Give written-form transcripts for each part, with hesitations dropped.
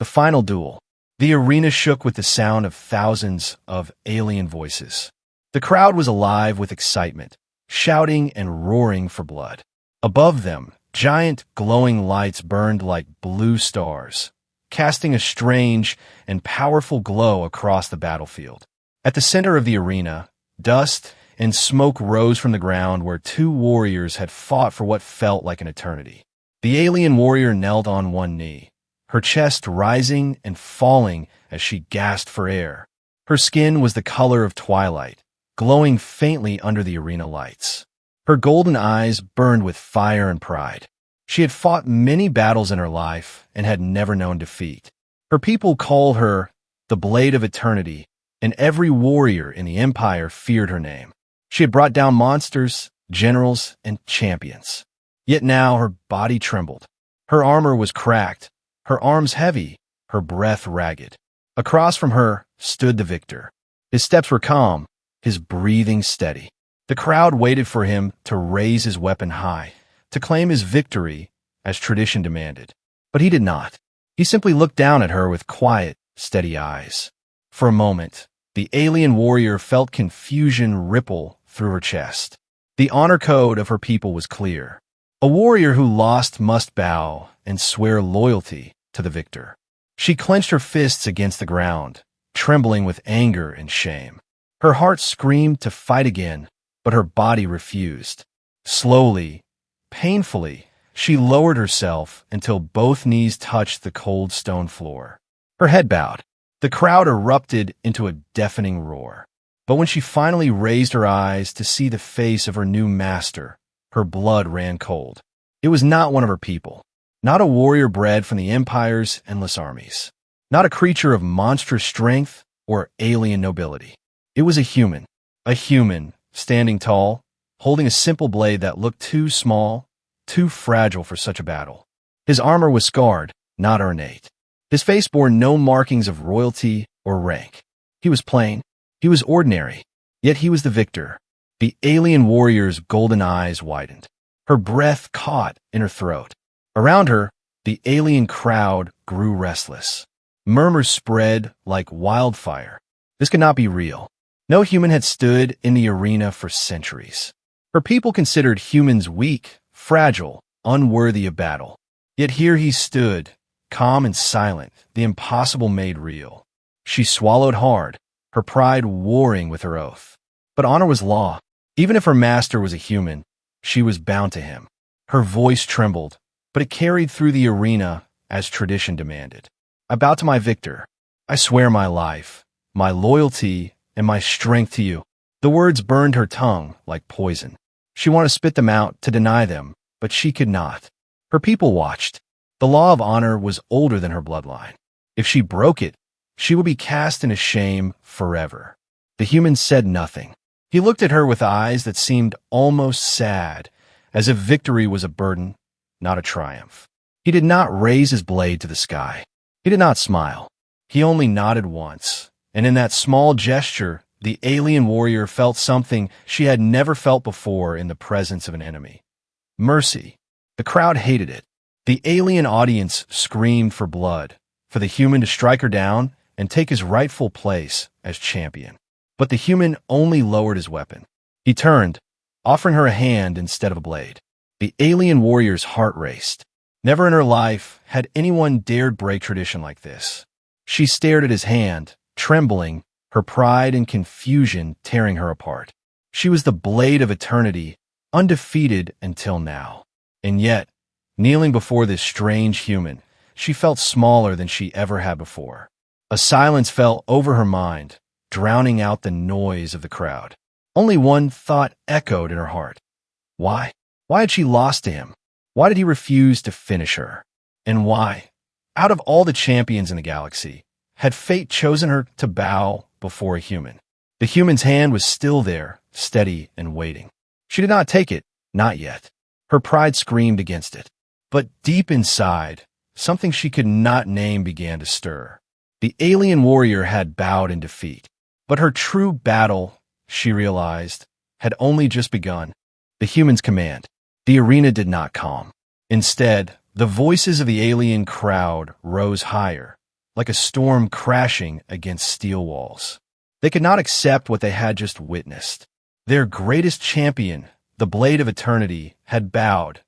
The final duel. The arena shook with the sound of thousands of alien voices. The crowd was alive with excitement, shouting and roaring for blood. Above them, giant glowing lights burned like blue stars, casting a strange and powerful glow across the battlefield. At the center of the arena, dust and smoke rose from the ground where two warriors had fought for what felt like an eternity. The alien warrior knelt on one knee, her chest rising and falling as she gasped for air. Her skin was the color of twilight, glowing faintly under the arena lights. Her golden eyes burned with fire and pride. She had fought many battles in her life and had never known defeat. Her people called her the Blade of Eternity, and every warrior in the Empire feared her name. She had brought down monsters, generals, and champions. Yet now her body trembled. Her armor was cracked, her arms heavy, her breath ragged. Across from her stood the victor. His steps were calm, his breathing steady. The crowd waited for him to raise his weapon high, to claim his victory as tradition demanded. But he did not. He simply looked down at her with quiet, steady eyes. For a moment, the alien warrior felt confusion ripple through her chest. The honor code of her people was clear. A warrior who lost must bow and swear loyalty to the victor. She clenched her fists against the ground, trembling with anger and shame. Her heart screamed to fight again, but her body refused. Slowly, painfully, she lowered herself until both knees touched the cold stone floor. Her head bowed. The crowd erupted into a deafening roar. But when she finally raised her eyes to see the face of her new master, her blood ran cold. It was not one of her people, not a warrior bred from the Empire's endless armies, not a creature of monstrous strength or alien nobility. It was a human standing tall, holding a simple blade that looked too small, too fragile for such a battle. His armor was scarred, not ornate. His face bore no markings of royalty or rank. He was plain, he was ordinary, yet he was the victor. The alien warrior's golden eyes widened. Her breath caught in her throat. Around her, the alien crowd grew restless. Murmurs spread like wildfire. This could not be real. No human had stood in the arena for centuries. Her people considered humans weak, fragile, unworthy of battle. Yet here he stood, calm and silent, the impossible made real. She swallowed hard, her pride warring with her oath. But honor was law. Even if her master was a human, she was bound to him. Her voice trembled, but it carried through the arena as tradition demanded. I bow to my victor. I swear my life, my loyalty, and my strength to you. The words burned her tongue like poison. She wanted to spit them out, to deny them, but she could not. Her people watched. The law of honor was older than her bloodline. If she broke it, she would be cast into shame forever. The human said nothing. He looked at her with eyes that seemed almost sad, as if victory was a burden, not a triumph. He did not raise his blade to the sky. He did not smile. He only nodded once, and in that small gesture, the alien warrior felt something she had never felt before in the presence of an enemy. Mercy. The crowd hated it. The alien audience screamed for blood, for the human to strike her down and take his rightful place as champion. But the human only lowered his weapon. He turned, offering her a hand instead of a blade. The alien warrior's heart raced. Never in her life had anyone dared break tradition like this. She stared at his hand, trembling, her pride and confusion tearing her apart. She was the Blade of Eternity, undefeated until now. And yet, kneeling before this strange human, she felt smaller than she ever had before. A silence fell over her mind, drowning out the noise of the crowd. Only one thought echoed in her heart. Why? Why had she lost to him? Why did he refuse to finish her? And why, out of all the champions in the galaxy, had fate chosen her to bow before a human? The human's hand was still there, steady and waiting. She did not take it, not yet. Her pride screamed against it. But deep inside, something she could not name began to stir. The alien warrior had bowed in defeat. But her true battle, she realized, had only just begun. The human's command. The arena did not calm. Instead, the voices of the alien crowd rose higher, like a storm crashing against steel walls. They could not accept what they had just witnessed. Their greatest champion, the Blade of Eternity, had bowed,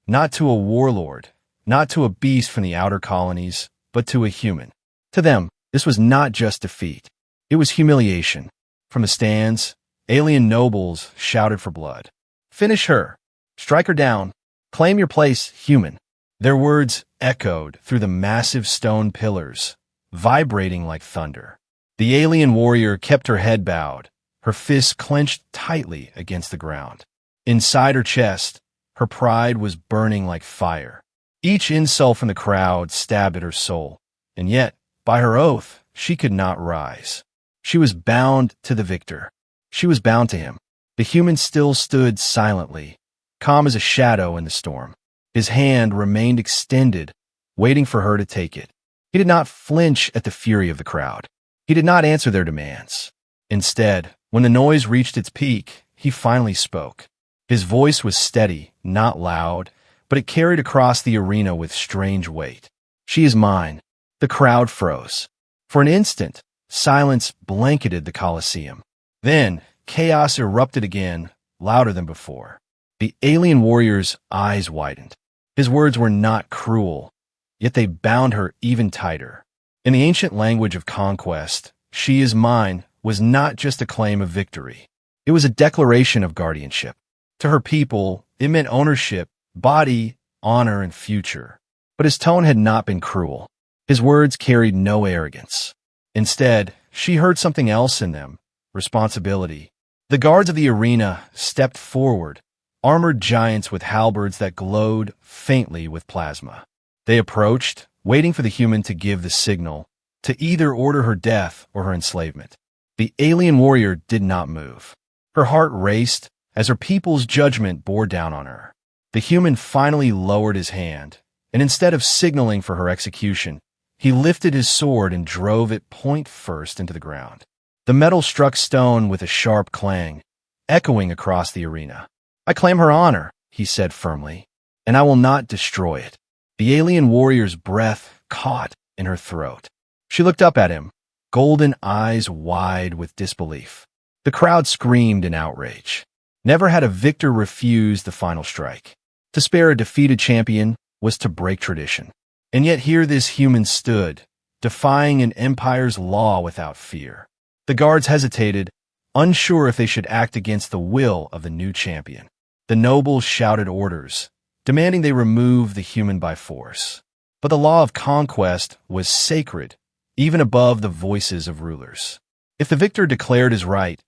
not to a warlord, not to a beast from the outer colonies, but to a human. To them, this was not just defeat. It was humiliation. From the stands, alien nobles shouted for blood. Finish her. Strike her down. Claim your place, human. Their words echoed through the massive stone pillars, vibrating like thunder. The alien warrior kept her head bowed, her fists clenched tightly against the ground. Inside her chest, her pride was burning like fire. Each insult from the crowd stabbed at her soul, and yet, by her oath, she could not rise. She was bound to the victor. She was bound to him. The human still stood silently, calm as a shadow in the storm. His hand remained extended, waiting for her to take it. He did not flinch at the fury of the crowd. He did not answer their demands. Instead, when the noise reached its peak, he finally spoke. His voice was steady, not loud, but it carried across the arena with strange weight. She is mine. The crowd froze. For an instant, silence blanketed the Colosseum. Then, chaos erupted again, louder than before. The alien warrior's eyes widened. His words were not cruel, yet they bound her even tighter. In the ancient language of conquest, "She is mine" was not just a claim of victory. It was a declaration of guardianship. To her people, it meant ownership, body, honor, and future. But his tone had not been cruel. His words carried no arrogance. Instead, she heard something else in them: responsibility. The guards of the arena stepped forward, armored giants with halberds that glowed faintly with plasma. They approached, waiting for the human to give the signal, to either order her death or her enslavement. The alien warrior did not move. Her heart raced as her people's judgment bore down on her. The human finally lowered his hand, and instead of signaling for her execution, he lifted his sword and drove it point first into the ground. The metal struck stone with a sharp clang, echoing across the arena. "I claim her honor," he said firmly, "and I will not destroy it." The alien warrior's breath caught in her throat. She looked up at him, golden eyes wide with disbelief. The crowd screamed in outrage. Never had a victor refused the final strike. To spare a defeated champion was to break tradition. And yet here this human stood, defying an empire's law without fear. The guards hesitated, unsure if they should act against the will of the new champion. The nobles shouted orders, demanding they remove the human by force. But the law of conquest was sacred, even above the voices of rulers. If the victor declared his right,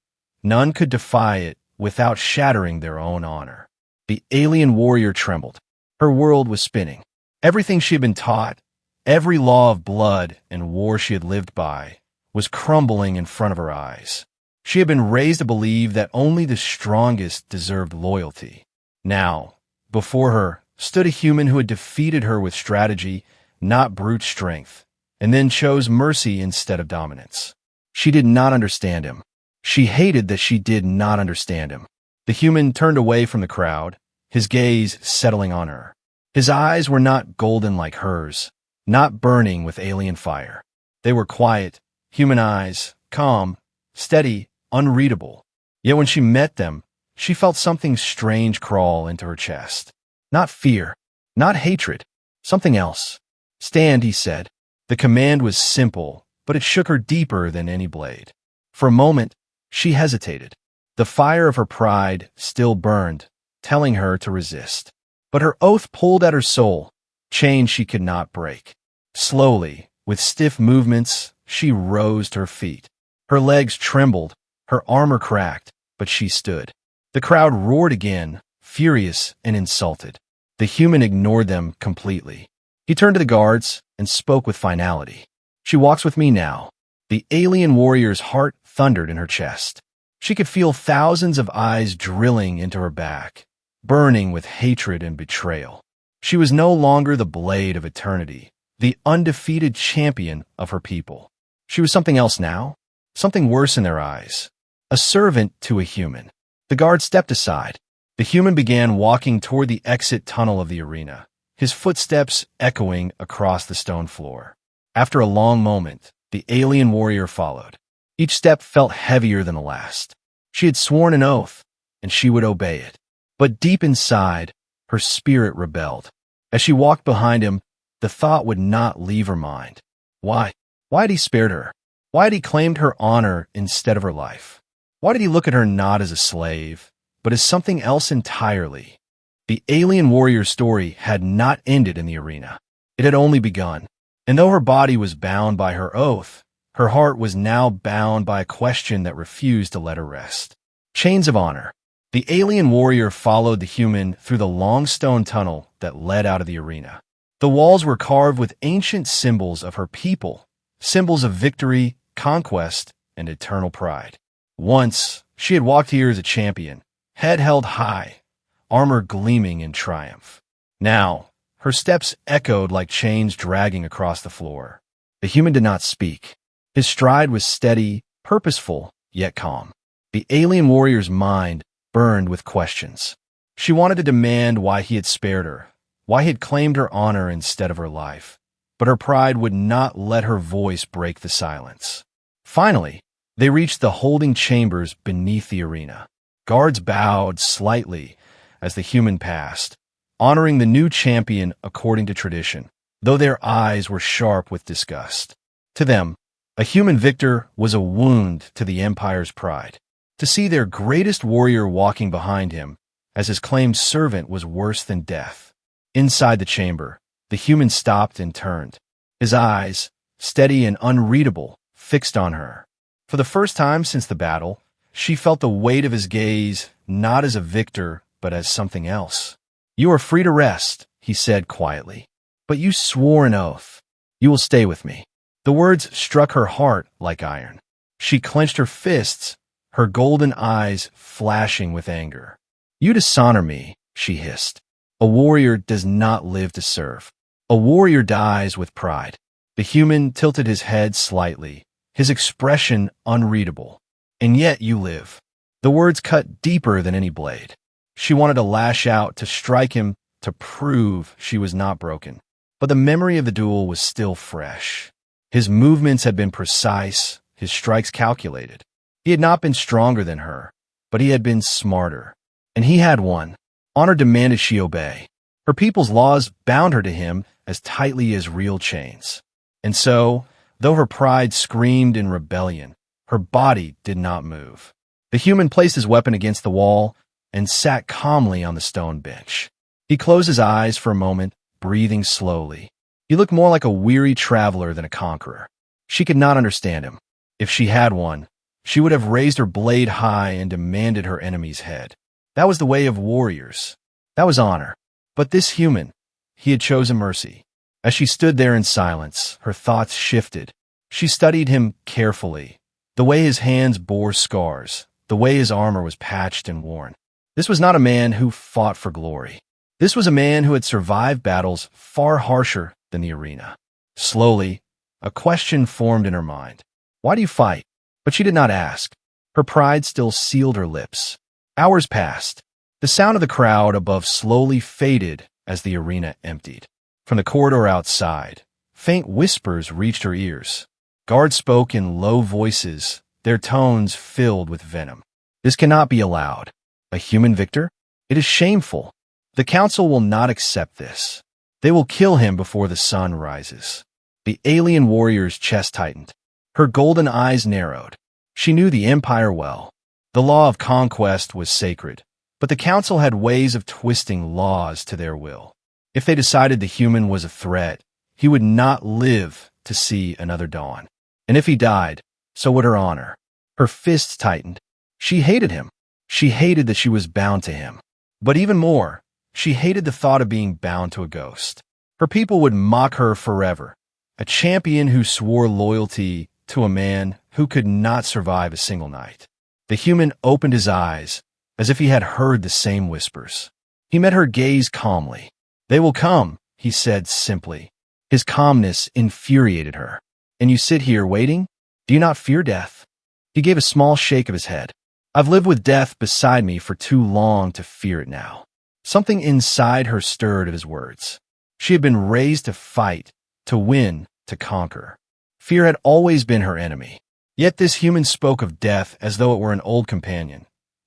none could defy it without shattering their own honor. The alien warrior trembled. Her world was spinning. Everything she had been taught, every law of blood and war she had lived by, was crumbling in front of her eyes. She had been raised to believe that only the strongest deserved loyalty. Now, before her, stood a human who had defeated her with strategy, not brute strength, and then chose mercy instead of dominance. She did not understand him. She hated that she did not understand him. The human turned away from the crowd, his gaze settling on her. His eyes were not golden like hers, not burning with alien fire. They were quiet, human eyes, calm, steady, unreadable. Yet when she met them, she felt something strange crawl into her chest. Not fear, not hatred, something else. "Stand," he said. The command was simple, but it shook her deeper than any blade. For a moment, she hesitated. The fire of her pride still burned, telling her to resist. But her oath pulled at her soul, chains she could not break. Slowly, with stiff movements, she rose to her feet. Her legs trembled, her armor cracked, but she stood. The crowd roared again, furious and insulted. The human ignored them completely. He turned to the guards and spoke with finality. "She walks with me now." The alien warrior's heart thundered in her chest. She could feel thousands of eyes drilling into her back, burning with hatred and betrayal. She was no longer the Blade of Eternity, the undefeated champion of her people. She was something else now, something worse in their eyes, a servant to a human. The guard stepped aside. The human began walking toward the exit tunnel of the arena, his footsteps echoing across the stone floor. After a long moment, the alien warrior followed. Each step felt heavier than the last. She had sworn an oath, and she would obey it. But deep inside, her spirit rebelled. As she walked behind him, the thought would not leave her mind. Why? Why had he spared her? Why had he claimed her honor instead of her life? Why did he look at her not as a slave, but as something else entirely? The alien warrior's story had not ended in the arena. It had only begun. And though her body was bound by her oath, her heart was now bound by a question that refused to let her rest. Chains of honor. The alien warrior followed the human through the long stone tunnel that led out of the arena. The walls were carved with ancient symbols of her people, symbols of victory, conquest, and eternal pride. Once, she had walked here as a champion, head held high, armor gleaming in triumph. Now, her steps echoed like chains dragging across the floor. The human did not speak. His stride was steady, purposeful, yet calm. The alien warrior's mind burned with questions. She wanted to demand why he had spared her, why he had claimed her honor instead of her life. But her pride would not let her voice break the silence. Finally, they reached the holding chambers beneath the arena. Guards bowed slightly as the human passed, honoring the new champion according to tradition, though their eyes were sharp with disgust. To them, a human victor was a wound to the Empire's pride. To see their greatest warrior walking behind him as his claimed servant was worse than death. Inside the chamber, the human stopped and turned, his eyes, steady and unreadable, fixed on her. For the first time since the battle, she felt the weight of his gaze, not as a victor, but as something else. "You are free to rest," he said quietly. "But you swore an oath. You will stay with me." The words struck her heart like iron. She clenched her fists, her golden eyes flashing with anger. "You dishonor me," she hissed. "A warrior does not live to serve. A warrior dies with pride." The human tilted his head slightly, his expression unreadable. "And yet you live." The words cut deeper than any blade. She wanted to lash out, to strike him, to prove she was not broken. But the memory of the duel was still fresh. His movements had been precise, his strikes calculated. He had not been stronger than her, but he had been smarter. And he had won. Honor demanded she obey. Her people's laws bound her to him as tightly as real chains. And so, though her pride screamed in rebellion, her body did not move. The human placed his weapon against the wall and sat calmly on the stone bench. He closed his eyes for a moment, breathing slowly. He looked more like a weary traveler than a conqueror. She could not understand him. If she had one, she would have raised her blade high and demanded her enemy's head. That was the way of warriors. That was honor. But this human, he had chosen mercy. As she stood there in silence, her thoughts shifted. She studied him carefully, the way his hands bore scars, the way his armor was patched and worn. This was not a man who fought for glory. This was a man who had survived battles far harsher than the arena. Slowly, a question formed in her mind. Why do you fight? But she did not ask. Her pride still sealed her lips. Hours passed. The sound of the crowd above slowly faded as the arena emptied. From the corridor outside, faint whispers reached her ears. Guards spoke in low voices, their tones filled with venom. "This cannot be allowed. A human victor? It is shameful. The council will not accept this. They will kill him before the sun rises." The alien warrior's chest tightened. Her golden eyes narrowed. She knew the Empire well. The law of conquest was sacred, but the council had ways of twisting laws to their will. If they decided the human was a threat, he would not live to see another dawn. And if he died, so would her honor. Her fists tightened. She hated him. She hated that she was bound to him. But even more, she hated the thought of being bound to a ghost. Her people would mock her forever. A champion who swore loyalty to a man who could not survive a single night. The human opened his eyes, as if he had heard the same whispers. He met her gaze calmly. "They will come," he said simply. His calmness infuriated her. "And you sit here waiting? Do you not fear death?" He gave a small shake of his head. "I've lived with death beside me for too long to fear it now." Something inside her stirred at his words. She had been raised to fight, to win, to to conquer. Fear had always been her enemy. Yet this human spoke of death as though it were an old companion,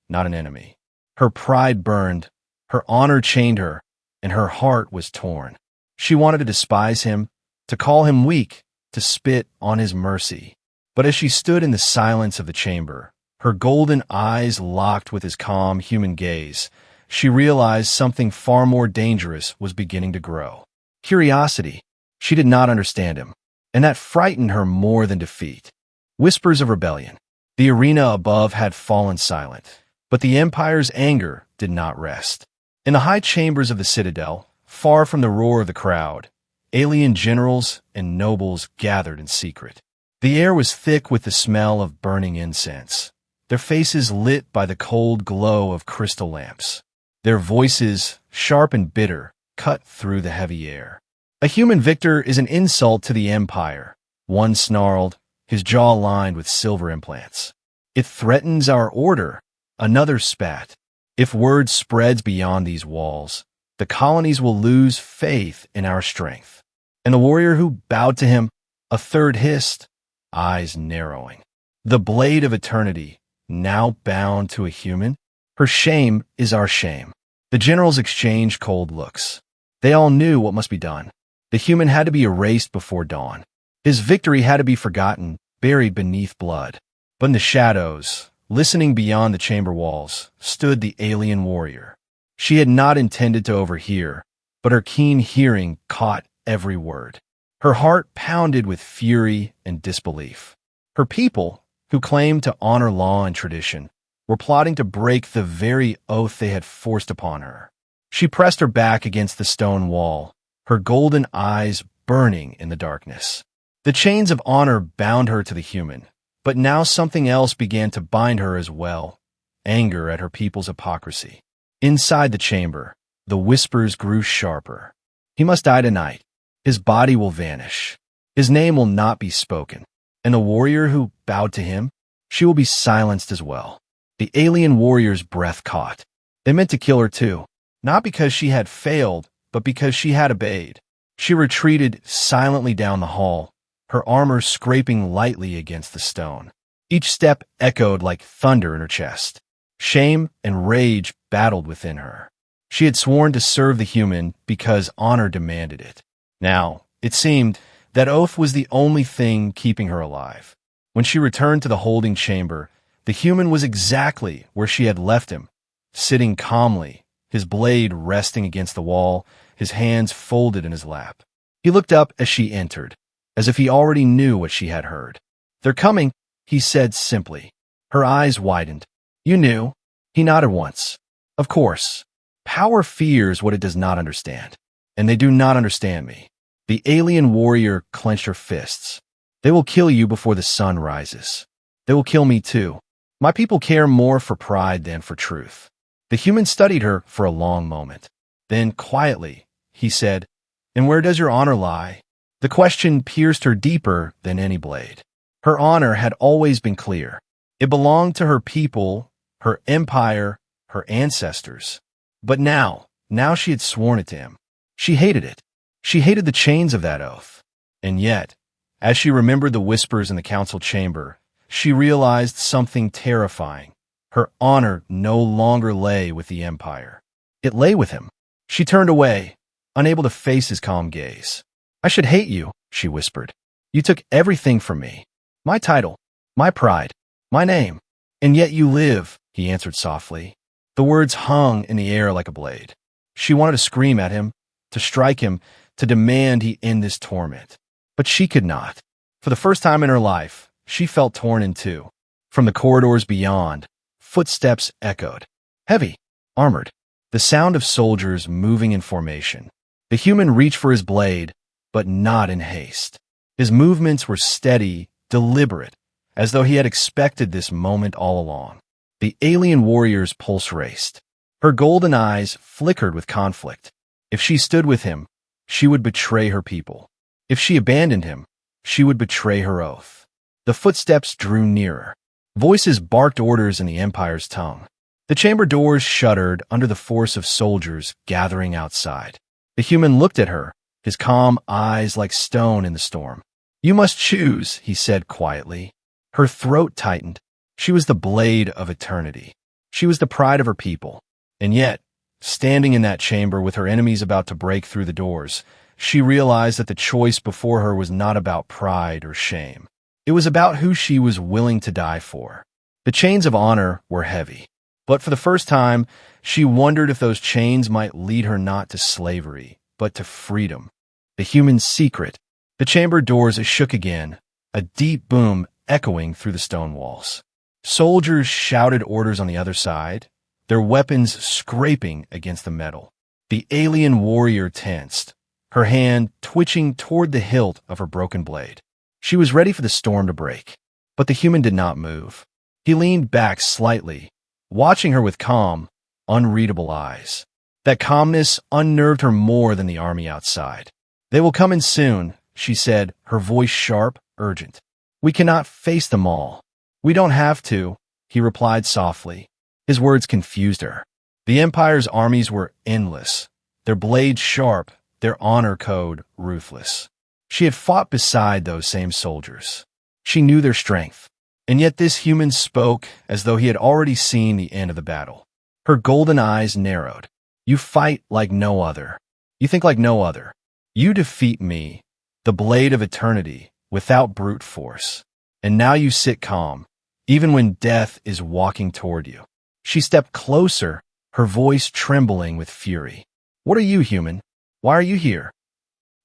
not an enemy. Her pride burned, her honor chained her, and her heart was torn. She wanted to despise him, to call him weak, to spit on his mercy. But as she stood in the silence of the chamber, her golden eyes locked with his calm human gaze, she realized something far more dangerous was beginning to grow. Curiosity. She did not understand him, and that frightened her more than defeat. Whispers of rebellion. The arena above had fallen silent, but the Empire's anger did not rest. In the high chambers of the citadel, far from the roar of the crowd, alien generals and nobles gathered in secret. The air was thick with the smell of burning incense, their faces lit by the cold glow of crystal lamps. Their voices, sharp and bitter, cut through the heavy air. A human victor is an insult to the Empire, one snarled, his jaw lined with silver implants. It threatens our order, another spat. If word spreads beyond these walls, the colonies will lose faith in our strength. And the warrior who bowed to him, a third hissed, eyes narrowing. The blade of eternity, now bound to a human? Her shame is our shame. The generals exchanged cold looks. They all knew what must be done. The human had to be erased before dawn. His victory had to be forgotten, buried beneath blood. But in the shadows, listening beyond the chamber walls, stood the alien warrior. She had not intended to overhear, but her keen hearing caught every word. Her heart pounded with fury and disbelief. Her people, who claimed to honor law and tradition, were plotting to break the very oath they had forced upon her. She pressed her back against the stone wall, her golden eyes burning in the darkness. The chains of honor bound her to the human, but now something else began to bind her as well, anger at her people's hypocrisy. Inside the chamber, the whispers grew sharper. He must die tonight. His body will vanish. His name will not be spoken. And the warrior who bowed to him, she will be silenced as well. The alien warrior's breath caught. They meant to kill her too, not because she had failed, but because she had obeyed. She retreated silently down the hall, her armor scraping lightly against the stone. Each step echoed like thunder in her chest. Shame and rage battled within her. She had sworn to serve the human because honor demanded it. Now, it seemed, that oath was the only thing keeping her alive. When she returned to the holding chamber, the human was exactly where she had left him, sitting calmly, his blade resting against the wall, his hands folded in his lap. He looked up as she entered, as if he already knew what she had heard. "They're coming," he said simply. Her eyes widened. "You knew?" He nodded once. "Of course. Power fears what it does not understand, and they do not understand me." The alien warrior clenched her fists. "They will kill you before the sun rises. They will kill me too. My people care more for pride than for truth." The human studied her for a long moment. Then, quietly, he said, "And where does your honor lie?" The question pierced her deeper than any blade. Her honor had always been clear. It belonged to her people, her empire, her ancestors. But now she had sworn it to him. She hated it. She hated the chains of that oath. And yet, as she remembered the whispers in the council chamber, she realized something terrifying. Her honor no longer lay with the Empire. It lay with him. She turned away, unable to face his calm gaze. "I should hate you," she whispered. "You took everything from me. My title, my pride, my name. And yet you live," he answered softly. The words hung in the air like a blade. She wanted to scream at him, to strike him, to demand he end this torment. But she could not. For the first time in her life, she felt torn in two. From the corridors beyond, footsteps echoed. Heavy, armored, the sound of soldiers moving in formation. The human reached for his blade, but not in haste. His movements were steady, deliberate, as though he had expected this moment all along. The alien warrior's pulse raced. Her golden eyes flickered with conflict. If she stood with him, she would betray her people. If she abandoned him, she would betray her oath. The footsteps drew nearer. Voices barked orders in the Empire's tongue. The chamber doors shuddered under the force of soldiers gathering outside. The human looked at her, his calm eyes like stone in the storm. You must choose, he said quietly. Her throat tightened. She was the blade of eternity. She was the pride of her people. And yet, standing in that chamber with her enemies about to break through the doors, she realized that the choice before her was not about pride or shame. It was about who she was willing to die for. The chains of honor were heavy, but for the first time, she wondered if those chains might lead her not to slavery, but to freedom. The human secret. The chamber doors shook again, a deep boom echoing through the stone walls. Soldiers shouted orders on the other side, their weapons scraping against the metal. The alien warrior tensed, her hand twitching toward the hilt of her broken blade. She was ready for the storm to break, but the human did not move. He leaned back slightly, watching her with calm, unreadable eyes. That calmness unnerved her more than the army outside. They will come in soon, she said, her voice sharp, urgent. We cannot face them all. We don't have to, he replied softly. His words confused her. The Empire's armies were endless, their blades sharp, their honor code ruthless. She had fought beside those same soldiers. She knew their strength. And yet this human spoke as though he had already seen the end of the battle. Her golden eyes narrowed. You fight like no other. You think like no other. You defeat me, the blade of eternity, without brute force. And now you sit calm, even when death is walking toward you. She stepped closer, her voice trembling with fury. What are you, human? Why are you here?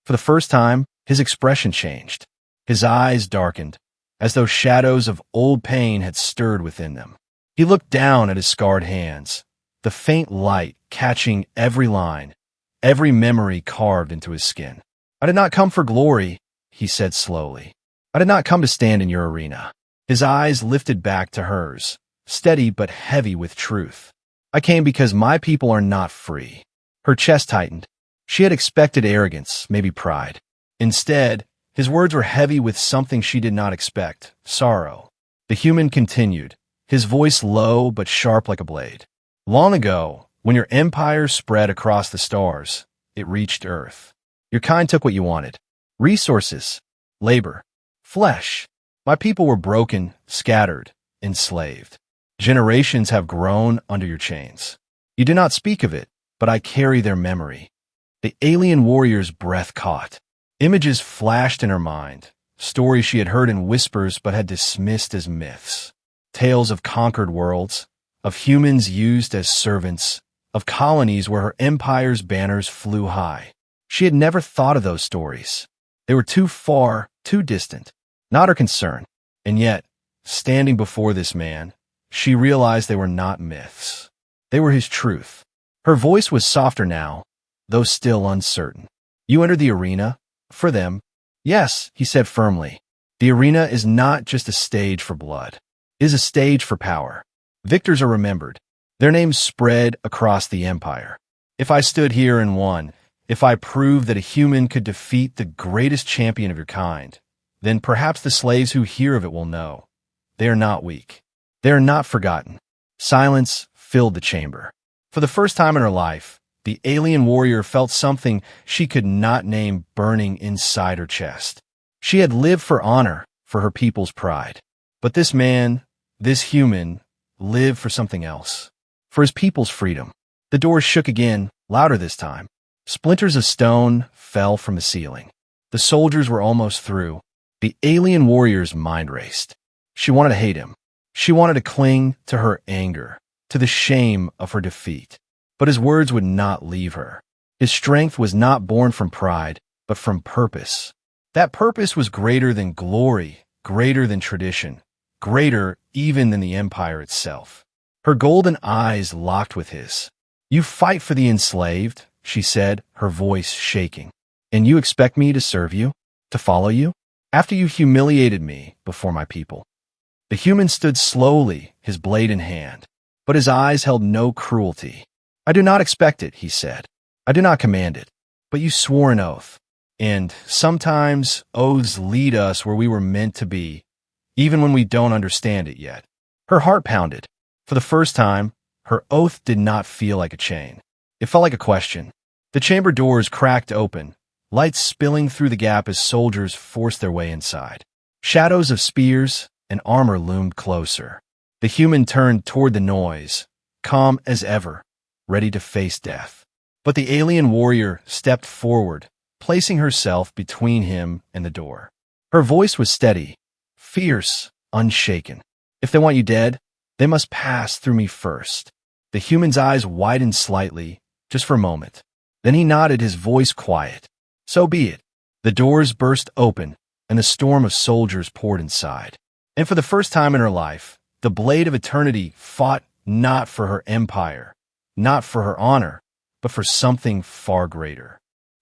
For the first time, his expression changed. His eyes darkened, as though shadows of old pain had stirred within them. He looked down at his scarred hands, the faint light catching every line, every memory carved into his skin. I did not come for glory, he said slowly. I did not come to stand in your arena. His eyes lifted back to hers, steady but heavy with truth. I came because my people are not free. Her chest tightened. She had expected arrogance, maybe pride. Instead, his words were heavy with something she did not expect, sorrow. The human continued, his voice low but sharp like a blade. Long ago, when your empire spread across the stars, it reached Earth. Your kind took what you wanted. Resources, labor, flesh. My people were broken, scattered, enslaved. Generations have grown under your chains. You do not speak of it, but I carry their memory. The alien warrior's breath caught. Images flashed in her mind, stories she had heard in whispers but had dismissed as myths. Tales of conquered worlds, of humans used as servants, of colonies where her empire's banners flew high. She had never thought of those stories. They were too far, too distant, not her concern. And yet, standing before this man, she realized they were not myths. They were his truth. Her voice was softer now, though still uncertain. You entered the arena? For them? Yes, he said firmly. The arena is not just a stage for blood. It is a stage for power. Victors are remembered. Their names spread across the empire. If I stood here and won, if I proved that a human could defeat the greatest champion of your kind, then perhaps the slaves who hear of it will know. They are not weak. They are not forgotten. Silence filled the chamber. For the first time in her life, the alien warrior felt something she could not name burning inside her chest. She had lived for honor, for her people's pride. But this man, this human, lived for something else. For his people's freedom. The doors shook again, louder this time. Splinters of stone fell from the ceiling. The soldiers were almost through. The alien warrior's mind raced. She wanted to hate him. She wanted to cling to her anger, to the shame of her defeat. But his words would not leave her. His strength was not born from pride, but from purpose. That purpose was greater than glory, greater than tradition, greater even than the empire itself. Her golden eyes locked with his. You fight for the enslaved, she said, her voice shaking. And you expect me to serve you, to follow you, after you humiliated me before my people. The human stood slowly, his blade in hand, but his eyes held no cruelty. I do not expect it, he said. I do not command it, but you swore an oath. And sometimes oaths lead us where we were meant to be, even when we don't understand it yet. Her heart pounded. For the first time, her oath did not feel like a chain. It felt like a question. The chamber doors cracked open, lights spilling through the gap as soldiers forced their way inside. Shadows of spears and armor loomed closer. The human turned toward the noise, calm as ever, ready to face death. But the alien warrior stepped forward, placing herself between him and the door. Her voice was steady, fierce, unshaken. If they want you dead, they must pass through me first. The human's eyes widened slightly, just for a moment. Then he nodded, his voice quiet. So be it. The doors burst open, and the storm of soldiers poured inside. And for the first time in her life, the Blade of Eternity fought not for her empire, not for her honor, but for something far greater.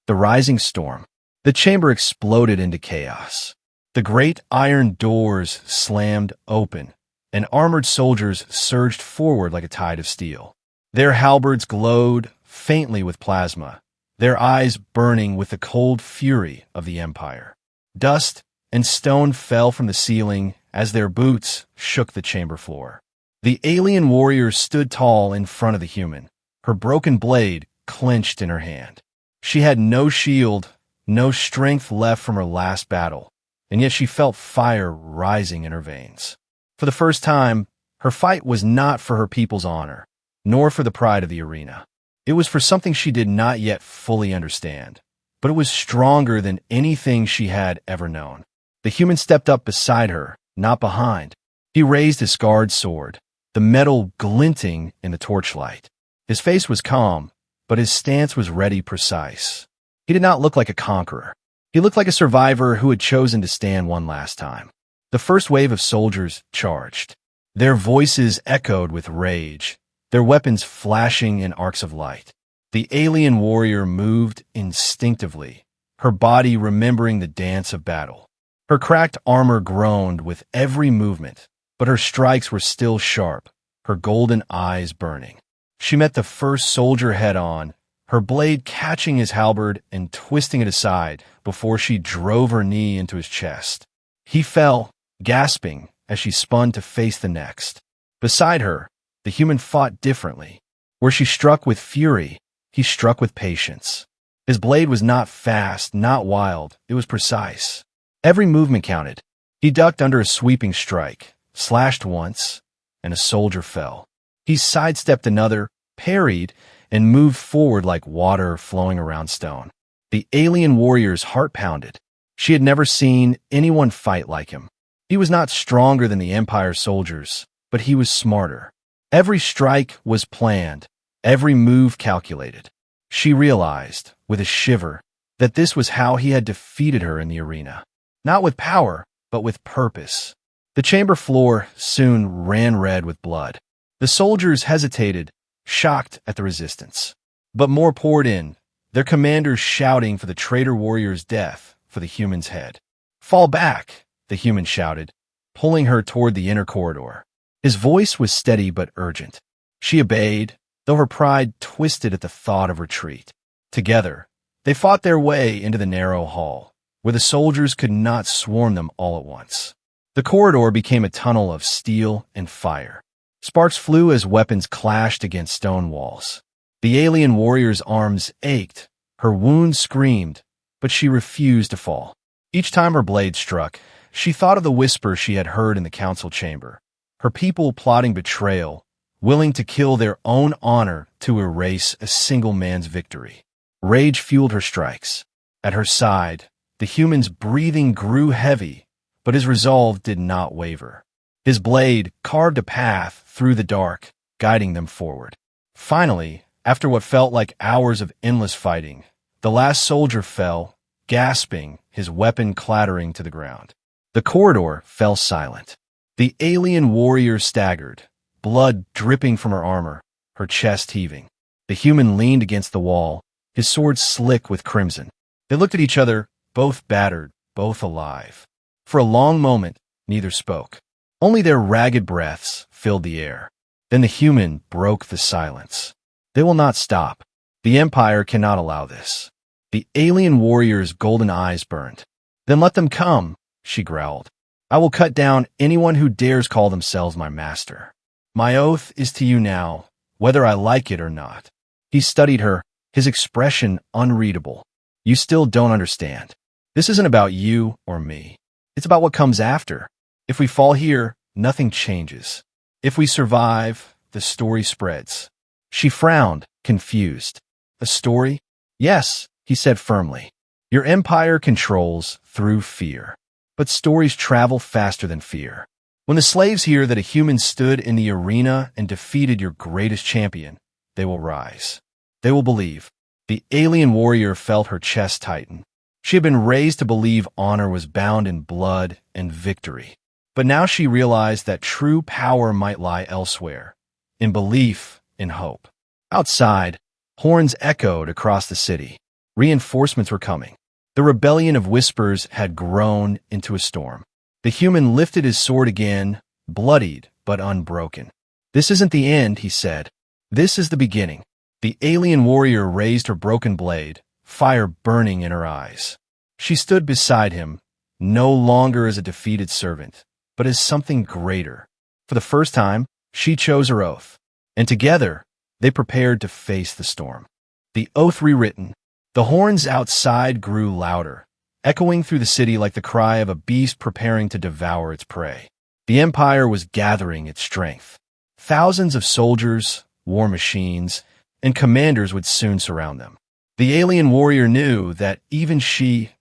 The rising storm. The chamber exploded into chaos. The great iron doors slammed open, and armored soldiers surged forward like a tide of steel. Their halberds glowed faintly with plasma, their eyes burning with the cold fury of the Empire. Dust and stone fell from the ceiling as their boots shook the chamber floor. The alien warrior stood tall in front of the human, her broken blade clenched in her hand. She had no shield, no strength left from her last battle, and yet she felt fire rising in her veins. For the first time, her fight was not for her people's honor, nor for the pride of the arena. It was for something she did not yet fully understand, but it was stronger than anything she had ever known. The human stepped up beside her, not behind. He raised his scarred sword, the metal glinting in the torchlight. His face was calm, but his stance was ready, precise. He did not look like a conqueror. He looked like a survivor who had chosen to stand one last time. The first wave of soldiers charged. Their voices echoed with rage, their weapons flashing in arcs of light. The alien warrior moved instinctively, her body remembering the dance of battle. Her cracked armor groaned with every movement, but her strikes were still sharp, her golden eyes burning. She met the first soldier head-on, her blade catching his halberd and twisting it aside before she drove her knee into his chest. He fell, gasping, as she spun to face the next. Beside her, the human fought differently. Where she struck with fury, he struck with patience. His blade was not fast, not wild, it was precise. Every movement counted. He ducked under a sweeping strike, slashed once, and a soldier fell. He sidestepped another, parried, and moved forward like water flowing around stone. The alien warrior's heart pounded. She had never seen anyone fight like him. He was not stronger than the Empire soldiers, but he was smarter. Every strike was planned, every move calculated. She realized, with a shiver, that this was how he had defeated her in the arena. Not with power, but with purpose. The chamber floor soon ran red with blood. The soldiers hesitated, shocked at the resistance. But more poured in, their commanders shouting for the traitor warrior's death for the human's head. "Fall back," the human shouted, pulling her toward the inner corridor. His voice was steady but urgent. She obeyed, though her pride twisted at the thought of retreat. Together, they fought their way into the narrow hall, where the soldiers could not swarm them all at once. The corridor became a tunnel of steel and fire. Sparks flew as weapons clashed against stone walls. The alien warrior's arms ached, her wounds screamed, but she refused to fall. Each time her blade struck, she thought of the whisper she had heard in the council chamber, her people plotting betrayal, willing to kill their own honor to erase a single man's victory. Rage fueled her strikes. At her side, the human's breathing grew heavy, but his resolve did not waver. His blade carved a path through the dark, guiding them forward. Finally, after what felt like hours of endless fighting, the last soldier fell, gasping, his weapon clattering to the ground. The corridor fell silent. The alien warrior staggered, blood dripping from her armor, her chest heaving. The human leaned against the wall, his sword slick with crimson. They looked at each other, both battered, both alive. For a long moment, neither spoke. Only their ragged breaths filled the air. Then the human broke the silence. "They will not stop. The Empire cannot allow this." The alien warrior's golden eyes burned. "Then let them come," she growled. "I will cut down anyone who dares call themselves my master. My oath is to you now, whether I like it or not." He studied her, his expression unreadable. You still don't understand. This isn't about you or me. It's about what comes after. If we fall here, nothing changes. If we survive, the story spreads." She frowned, confused. "A story?" "Yes," he said firmly. "Your empire controls through fear. But stories travel faster than fear. When the slaves hear that a human stood in the arena and defeated your greatest champion, they will rise. They will believe." The alien warrior felt her chest tighten. She had been raised to believe honor was bound in blood and victory. But now she realized that true power might lie elsewhere, in belief, in hope. Outside, horns echoed across the city. Reinforcements were coming. The rebellion of whispers had grown into a storm. The human lifted his sword again, bloodied but unbroken. "This isn't the end," he said. "This is the beginning." The alien warrior raised her broken blade, fire burning in her eyes. She stood beside him, no longer as a defeated servant, but as something greater. For the first time, she chose her oath, and together they prepared to face the storm. The oath rewritten, the horns outside grew louder, echoing through the city like the cry of a beast preparing to devour its prey. The Empire was gathering its strength. Thousands of soldiers, war machines, and commanders would soon surround them. The alien warrior knew that even she,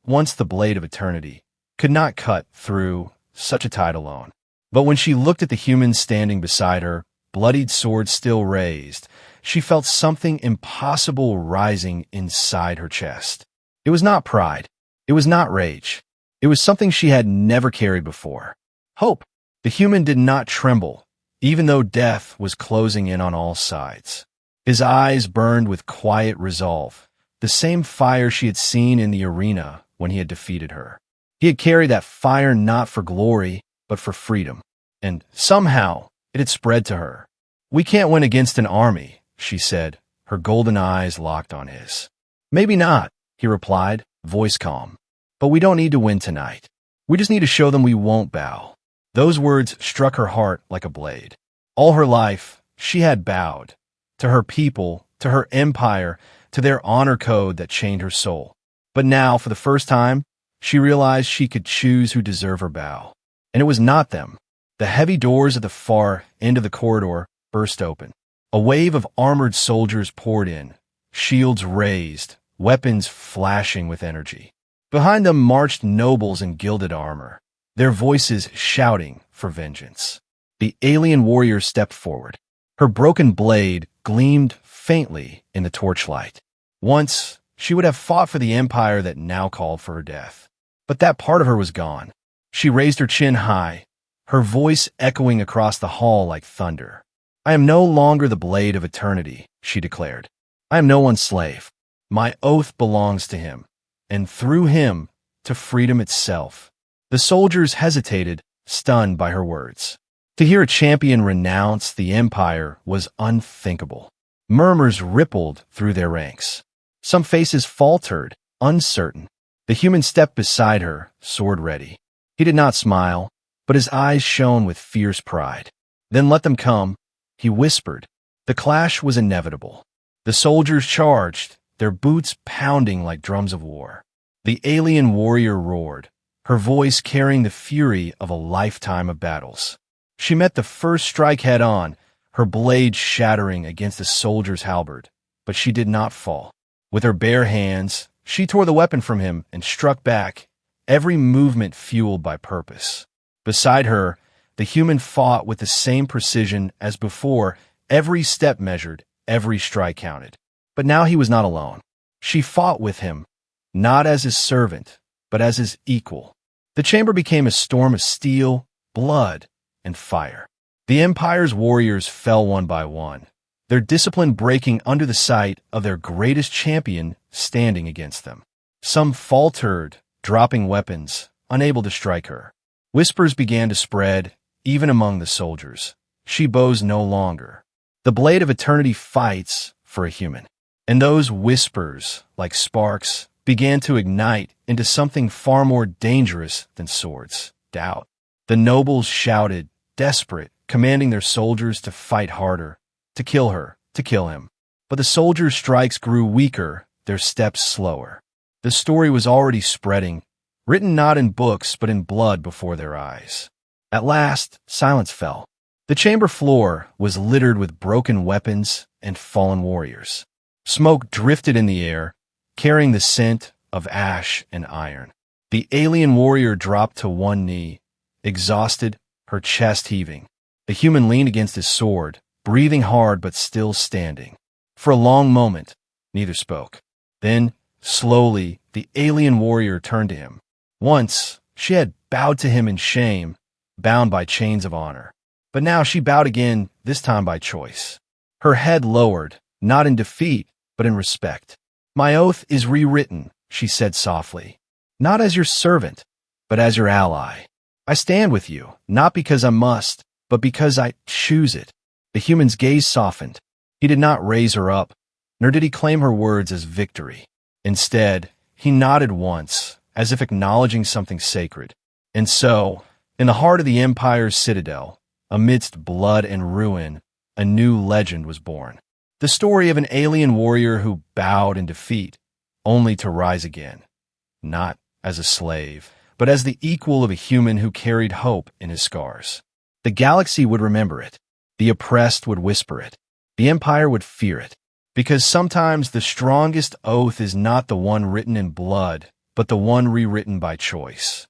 once the blade of eternity, could not cut through such a tide alone. But when she looked at the humans standing beside her, bloodied swords still raised, she felt something impossible rising inside her chest. It was not pride. It was not rage. It was something she had never carried before. Hope. The human did not tremble, even though death was closing in on all sides. His eyes burned with quiet resolve, the same fire she had seen in the arena when he had defeated her. He had carried that fire not for glory, but for freedom. And somehow, it had spread to her. "We can't win against an army," she said, her golden eyes locked on his. "Maybe not," he replied, voice calm. "But we don't need to win tonight. We just need to show them we won't bow." Those words struck her heart like a blade. All her life, she had bowed. To her people, to her empire, to their honor code that chained her soul. But now, for the first time, she realized she could choose who deserved her bow. And it was not them. The heavy doors at the far end of the corridor burst open. A wave of armored soldiers poured in, shields raised, weapons flashing with energy. Behind them marched nobles in gilded armor, their voices shouting for vengeance. The alien warrior stepped forward. Her broken blade gleamed faintly in the torchlight. Once, she would have fought for the empire that now called for her death. But that part of her was gone. She raised her chin high, her voice echoing across the hall like thunder. "I am no longer the blade of eternity," she declared. "I am no one's slave. My oath belongs to him, and through him, to freedom itself." The soldiers hesitated, stunned by her words. To hear a champion renounce the empire was unthinkable. Murmurs rippled through their ranks. Some faces faltered, uncertain. The human stepped beside her, sword ready. He did not smile, but his eyes shone with fierce pride. "Then let them come," he whispered. The clash was inevitable. The soldiers charged, their boots pounding like drums of war. The alien warrior roared, her voice carrying the fury of a lifetime of battles. She met the first strike head-on, her blade shattering against the soldier's halberd, but she did not fall. With her bare hands, she tore the weapon from him and struck back, every movement fueled by purpose. Beside her, the human fought with the same precision as before, every step measured, every strike counted. But now he was not alone. She fought with him, not as his servant, but as his equal. The chamber became a storm of steel, blood, and fire. The Empire's warriors fell one by one, their discipline breaking under the sight of their greatest champion standing against them. Some faltered, dropping weapons, unable to strike her. Whispers began to spread, even among the soldiers. She bows no longer. The blade of eternity fights for a human. And those whispers, like sparks, began to ignite into something far more dangerous than swords: doubt. The nobles shouted, desperate, commanding their soldiers to fight harder, to kill her, to kill him. But the soldiers' strikes grew weaker, their steps slower. The story was already spreading, written not in books but in blood before their eyes. At last, silence fell. The chamber floor was littered with broken weapons and fallen warriors. Smoke drifted in the air, carrying the scent of ash and iron. The alien warrior dropped to one knee, exhausted, her chest heaving. The human leaned against his sword, breathing hard but still standing. For a long moment, neither spoke. Then, slowly, the alien warrior turned to him. Once, she had bowed to him in shame, bound by chains of honor. But now she bowed again, this time by choice. Her head lowered, not in defeat, but in respect. "My oath is rewritten," she said softly. "Not as your servant, but as your ally. I stand with you, not because I must, but because I choose it." The human's gaze softened. He did not raise her up, nor did he claim her words as victory. Instead, he nodded once, as if acknowledging something sacred. And so, in the heart of the Empire's citadel, amidst blood and ruin, a new legend was born. The story of an alien warrior who bowed in defeat, only to rise again. Not as a slave, but as the equal of a human who carried hope in his scars. The galaxy would remember it. The oppressed would whisper it. The Empire would fear it. Because sometimes the strongest oath is not the one written in blood, but the one rewritten by choice.